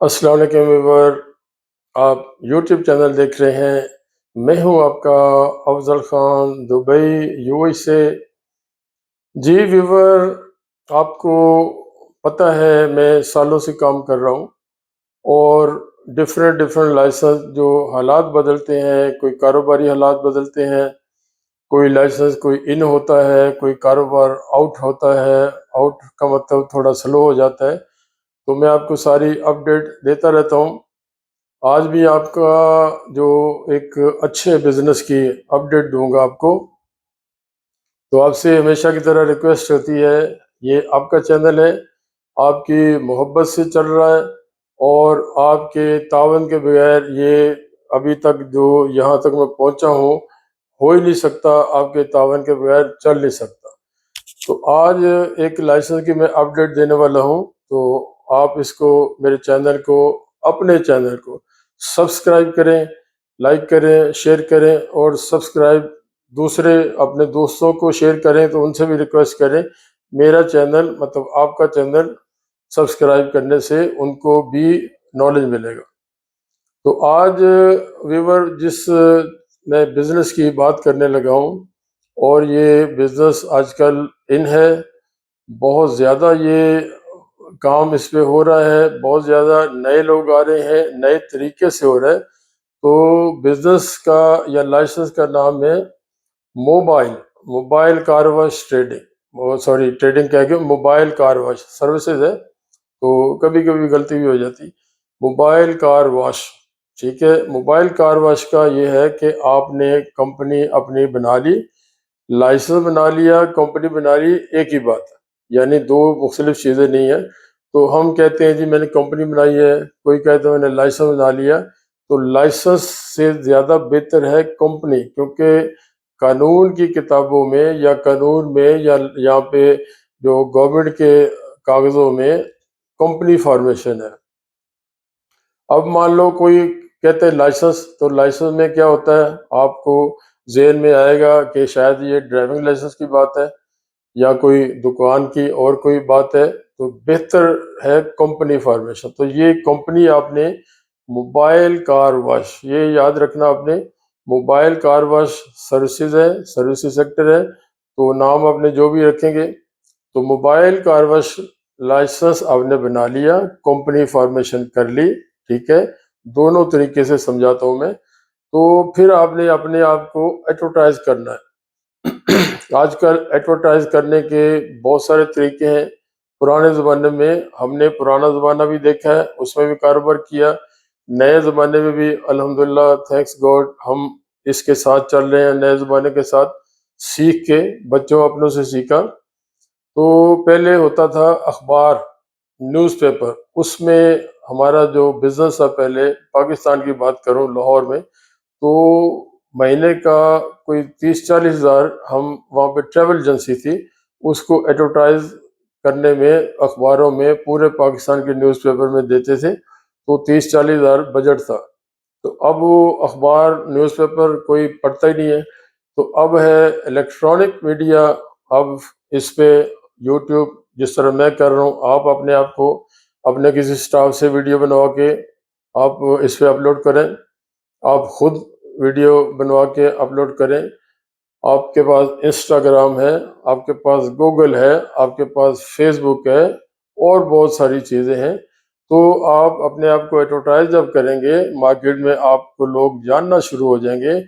अस्सलाम वालेकुम व्यूअर, आप यूट्यूब चैनल देख रहे हैं। मैं हूं आपका अफजल खान, दुबई यूएई से। जी व्यूअर, आपको पता है मैं सालों से काम कर रहा हूं और डिफरेंट डिफरेंट लाइसेंस जो हालात बदलते हैं, कोई कारोबारी हालात बदलते हैं, कोई लाइसेंस कोई इन होता है, कोई कारोबार आउट होता है। आउट का मतलब थोड़ा स्लो हो जाता है, तो मैं आपको सारी अपडेट देता रहता हूं। आज भी आपका जो एक अच्छे बिजनेस की अपडेट दूंगा आपको। तो आपसे हमेशा की तरह रिक्वेस्ट होती है, ये आपका चैनल है, आपकी मोहब्बत से चल रहा है और आपके तावन के बगैर ये अभी तक जो यहाँ तक मैं पहुँचा हूँ हो ही नहीं सकता। आपके तावन के बगैर चल नहीं सकता। तो आज एक लाइसेंस की मैं अपडेट देने वाला हूँ। तो आप इसको, मेरे चैनल को, अपने चैनल को सब्सक्राइब करें, लाइक करें, शेयर करें और सब्सक्राइब दूसरे अपने दोस्तों को शेयर करें, तो उनसे भी रिक्वेस्ट करें मेरा चैनल मतलब आपका चैनल सब्सक्राइब करने से उनको भी नॉलेज मिलेगा। तो आज व्यूवर, जिस मैं बिजनेस की बात करने लगा हूँ और ये बिजनेस आजकल इन है, बहुत ज़्यादा ये काम इस पे हो रहा है, बहुत ज़्यादा नए लोग आ रहे हैं, नए तरीके से हो रहा है। तो बिजनेस का या लाइसेंस का नाम है mobile mobile car wash trading. वो सॉरी, ट्रेडिंग कह के मोबाइल कार वॉश सर्विसेज है, तो कभी कभी गलती भी हो जाती। मोबाइल कार वॉश, ठीक है। मोबाइल कार वॉश का ये है कि आपने कंपनी अपनी बना ली, लाइसेंस बना लिया, कंपनी बना ली, एक ही बात है, यानी दो मुख्तलिफ चीज़ें नहीं है। तो हम कहते हैं जी मैंने कंपनी बनाई है, कोई कहता है मैंने लाइसेंस बना लिया। तो लाइसेंस से ज़्यादा बेहतर है कंपनी, क्योंकि कानून की किताबों में या कानून में या यहाँ पे जो गवर्नमेंट के कागज़ों में कंपनी फॉर्मेशन है। अब मान लो कोई कहते हैं लाइसेंस, तो लाइसेंस में क्या होता है, आपको जेहन में आएगा कि शायद ये ड्राइविंग लाइसेंस की बात है या कोई दुकान की और कोई बात है। तो बेहतर है कंपनी फॉर्मेशन। तो ये कंपनी आपने मोबाइल कार वॉश, ये याद रखना आपने, मोबाइल कार वॉश सर्विसेज है, सर्विसेज सेक्टर है। तो नाम आपने जो भी रखेंगे, तो मोबाइल कार वॉश लाइसेंस आपने बना लिया, कंपनी फॉर्मेशन कर ली, ठीक है। दोनों तरीके से समझाता हूँ मैं। तो फिर आपने अपने आप को एडवर्टाइज करना है। आजकल एडवर्टाइज करने के बहुत सारे तरीके हैं। पुराने ज़माने में हमने पुराना ज़माना भी देखा है, उसमें भी कारोबार किया। नए ज़माने में भी अल्हम्दुलिल्लाह, थैंक्स गॉड, हम इसके साथ चल रहे हैं, नए ज़माने के साथ सीख के, बच्चों अपनों से सीखा। तो पहले होता था अखबार, न्यूज़पेपर, उसमें हमारा जो बिज़नेस था, पहले पाकिस्तान की बात करूं, लाहौर में, तो महीने का कोई 30-40 हज़ार हम वहाँ पे ट्रैवल एजेंसी थी, उसको एडवर्टाइज करने में अखबारों में पूरे पाकिस्तान के न्यूज़पेपर में देते थे। तो 30-40 हज़ार बजट था। तो अब वो अखबार न्यूज़पेपर कोई पढ़ता ही नहीं है। तो अब है इलेक्ट्रॉनिक मीडिया। अब इस पे यूट्यूब, जिस तरह मैं कर रहा हूँ, आप अपने आप को अपने किसी स्टाफ से वीडियो बनवा के आप इस पे अपलोड करें, आप खुद वीडियो बनवा के अपलोड करें। आपके पास इंस्टाग्राम है, आपके पास गूगल है, आपके पास फेसबुक है और बहुत सारी चीज़ें हैं। तो आप अपने आप को एडवर्टाइज जब करेंगे मार्केट में, आपको लोग जानना शुरू हो जाएंगे,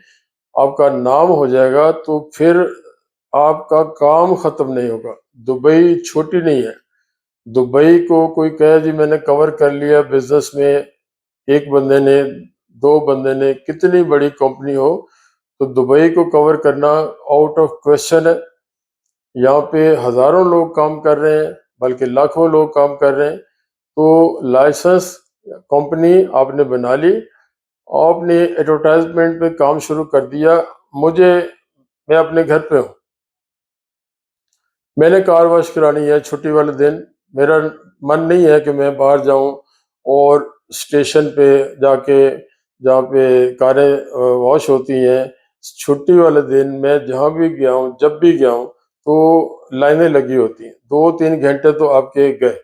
आपका नाम हो जाएगा, तो फिर आपका काम ख़त्म नहीं होगा। दुबई छोटी नहीं है। दुबई को कोई कहे जी मैंने कवर कर लिया बिजनेस में, एक बंदे ने, दो बंदे ने, कितनी बड़ी कंपनी हो, तो दुबई को कवर करना आउट ऑफ क्वेश्चन है। यहाँ पे हजारों लोग काम कर रहे हैं, बल्कि लाखों लोग काम कर रहे हैं। तो लाइसेंस कंपनी आपने बना ली, आपने एडवर्टाइजमेंट पे काम शुरू कर दिया। मुझे, मैं अपने घर पे हूँ, मैंने कार वॉश करानी है छुट्टी वाले दिन। मेरा मन नहीं है कि मैं बाहर जाऊं और स्टेशन पे जाके, जहाँ पे कारें वॉश होती हैं, छुट्टी वाले दिन मैं जहाँ भी गया हूँ, जब भी गया हूँ, तो लाइनें लगी होती हैं, 2-3 घंटे तो आपके गए।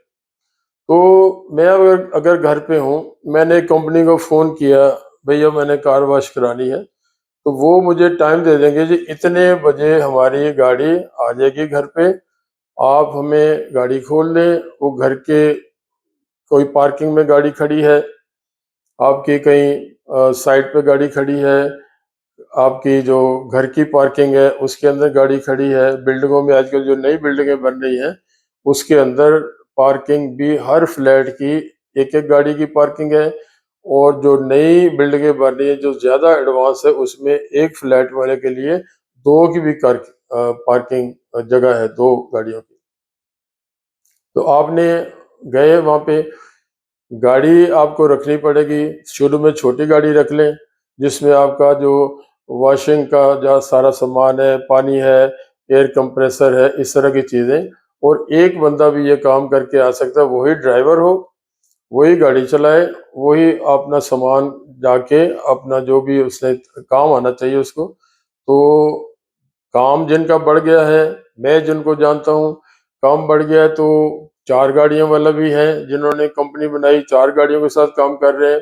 तो मैं अगर अगर घर पे हूँ, मैंने कंपनी को फ़ोन किया, भैया मैंने कार वॉश करानी है, तो वो मुझे टाइम दे देंगे जी इतने बजे हमारी गाड़ी आ जाएगी घर पे, आप हमें गाड़ी खोल दें। वो घर के कोई पार्किंग में गाड़ी खड़ी है, आपकी कहीं साइड पे गाड़ी खड़ी है, आपकी जो घर की पार्किंग है उसके अंदर गाड़ी खड़ी है, बिल्डिंगों में आजकल जो नई बिल्डिंगें बन रही हैं उसके अंदर पार्किंग भी हर फ्लैट की एक एक गाड़ी की पार्किंग है। और जो नई बिल्डिंगें बन रही है जो ज़्यादा एडवांस है उसमें एक फ्लैट वाले के लिए दो की भी पार्किंग जगह है, दो गाड़ियों की। तो आपने गए वहाँ पे, गाड़ी आपको रखनी पड़ेगी, शुरू में छोटी गाड़ी रख लें जिसमें आपका जो वॉशिंग का जो सारा सामान है, पानी है, एयर कंप्रेसर है, इस तरह की चीज़ें। और एक बंदा भी ये काम करके आ सकता है, वही ड्राइवर हो, वही गाड़ी चलाए, वही अपना सामान जाके अपना जो भी उसने काम आना चाहिए उसको। तो काम जिनका बढ़ गया है, मैं जिनको जानता हूँ, काम बढ़ गया है तो 4 गाड़ियों वाला भी है जिन्होंने कंपनी बनाई, 4 गाड़ियों के साथ काम कर रहे हैं।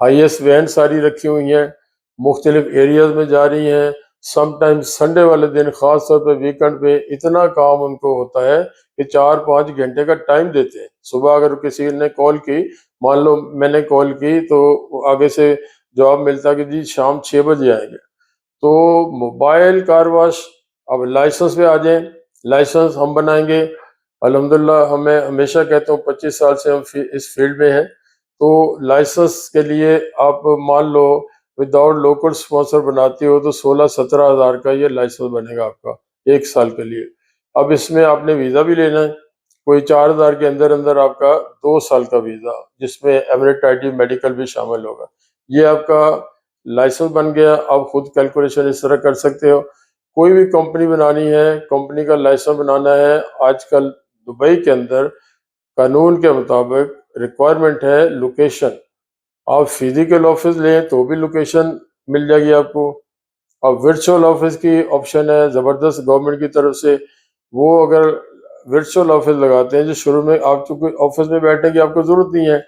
हाईएस्ट वैन सारी रखी हुई हैं, मुख्तलिफ एरियाज में जा रही हैं। समटाइम्स संडे वाले दिन ख़ास तौर पे वीकेंड पे इतना काम उनको होता है कि 4-5 घंटे का टाइम देते हैं। सुबह अगर किसी ने कॉल की, मान लो मैंने कॉल की तो आगे से जवाब मिलता कि जी शाम 6 बजे आएंगे। तो मोबाइल कार वॉश, अब लाइसेंस पे आ जाएं, लाइसेंस हम बनाएंगे। अल्हम्दुलिल्लाह हमें हमेशा कहता हूँ 25 साल से हम इस फील्ड में हैं। तो लाइसेंस के लिए आप मान लो विदाउट लोकल स्पॉन्सर बनाती हो तो 16-17 हज़ार का ये लाइसेंस बनेगा आपका 1 साल के लिए। अब इसमें आपने वीज़ा भी लेना है, कोई 4 हज़ार के अंदर अंदर आपका 2 साल का वीज़ा, जिसमें एमिरेट आईडी मेडिकल भी शामिल होगा। ये आपका लाइसेंस बन गया। आप खुद कैलकुलेशन इस तरह कर सकते हो। कोई भी कंपनी बनानी है, कंपनी का लाइसेंस बनाना है, आजकल दुबई के अंदर कानून के मुताबिक रिक्वायरमेंट है लोकेशन। आप फिजिकल ऑफिस लें तो भी लोकेशन मिल जाएगी आपको। अब वर्चुअल ऑफिस की ऑप्शन है ज़बरदस्त गवर्नमेंट की तरफ से। वो अगर वर्चुअल ऑफिस लगाते हैं जो शुरू में आप चूंकि ऑफिस में बैठने की आपको ज़रूरत नहीं है,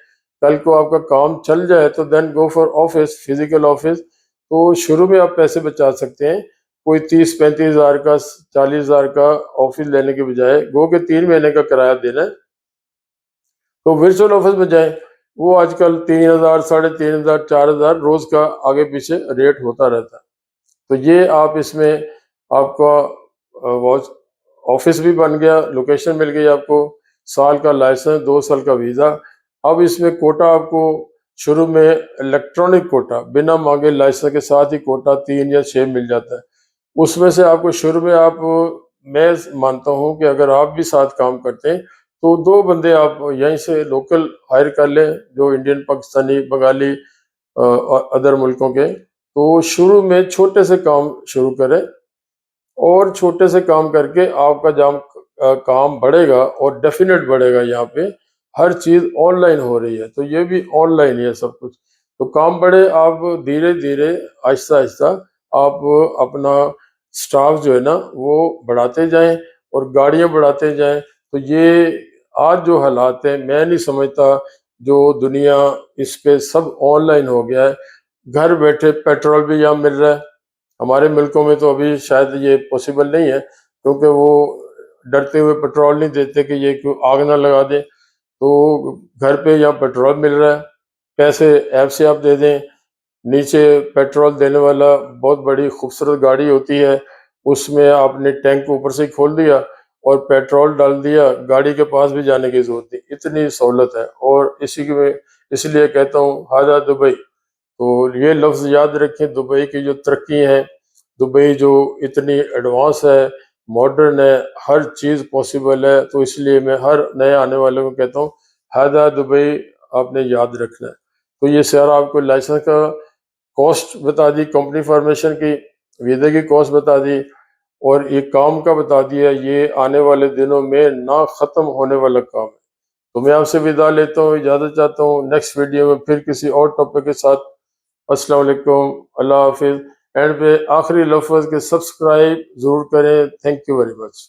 कल को आपका काम चल जाए तो then go for office, physical office. तो शुरू में आप पैसे बचा सकते हैं, कोई 30-35 हज़ार का 40 हज़ार का ऑफिस लेने के बजाय गो के 3 महीने का किराया देना है तो वर्चुअल ऑफिस में जाएं। वो आजकल 3 हज़ार, 3,500, 4 हज़ार रोज का आगे पीछे रेट होता रहता है। तो ये आप इसमें आपका वॉच ऑफिस भी बन गया, लोकेशन मिल गई आपको, साल का लाइसेंस, 2 साल का वीज़ा। अब इसमें कोटा आपको शुरू में इलेक्ट्रॉनिक कोटा बिना मांगे लाइसेंस के साथ ही कोटा 3 या 6 मिल जाता है। उसमें से आपको शुरू में आप, मैं मानता हूँ कि अगर आप भी साथ काम करते हैं तो 2 बंदे आप यहीं से लोकल हायर कर लें, जो इंडियन, पाकिस्तानी, बंगाली अदर मुल्कों के। तो शुरू में छोटे से काम शुरू करें और छोटे से काम करके आपका काम बढ़ेगा और डेफिनेट बढ़ेगा। यहाँ पे हर चीज़ ऑनलाइन हो रही है तो ये भी ऑनलाइन ही है सब कुछ। तो काम बढ़े, आप धीरे धीरे आहिस्ता आहिस्ता आप अपना स्टाफ जो है ना वो बढ़ाते जाएं और गाड़ियां बढ़ाते जाएं। तो ये आज जो हालात है, मैं नहीं समझता, जो दुनिया इस पे सब ऑनलाइन हो गया है। घर बैठे पेट्रोल भी यहाँ मिल रहा है। हमारे मुल्कों में तो अभी शायद ये पॉसिबल नहीं है क्योंकि वो डरते हुए पेट्रोल नहीं देते कि ये क्यों आग ना लगा दे। तो घर पे यहाँ पेट्रोल मिल रहा है, पैसे ऐप से आप दे दें। नीचे पेट्रोल देने वाला बहुत बड़ी खूबसूरत गाड़ी होती है, उसमें आपने टैंक ऊपर से ही खोल दिया और पेट्रोल डाल दिया, गाड़ी के पास भी जाने की जरूरत नहीं, इतनी सहूलत है। और इसी की मैं इसलिए कहता हूँ हाजा दुबई। तो ये लफ्ज़ याद रखें, दुबई की जो तरक्की है, दुबई जो इतनी एडवांस है, मॉडर्न है, हर चीज़ पॉसिबल है। तो इसलिए मैं हर नए आने वाले को कहता हूँ हैदरा दुबई आपने याद रखना है। तो ये सारा आपको लाइसेंस का कॉस्ट बता दी, कंपनी फॉर्मेशन की, वीज़े की कॉस्ट बता दी और ये काम का बता दिया। ये आने वाले दिनों में ना ख़त्म होने वाला काम है। तो मैं आपसे विदा लेता हूँ, इजाज़त चाहता हूँ। नेक्स्ट वीडियो में फिर किसी और टॉपिक के साथ। अस्सलाम वालेकुम, अल्लाह हाफिज़। एंड पे आखिरी लफ्ज़ के सब्सक्राइब ज़रूर करें। Thank you very much.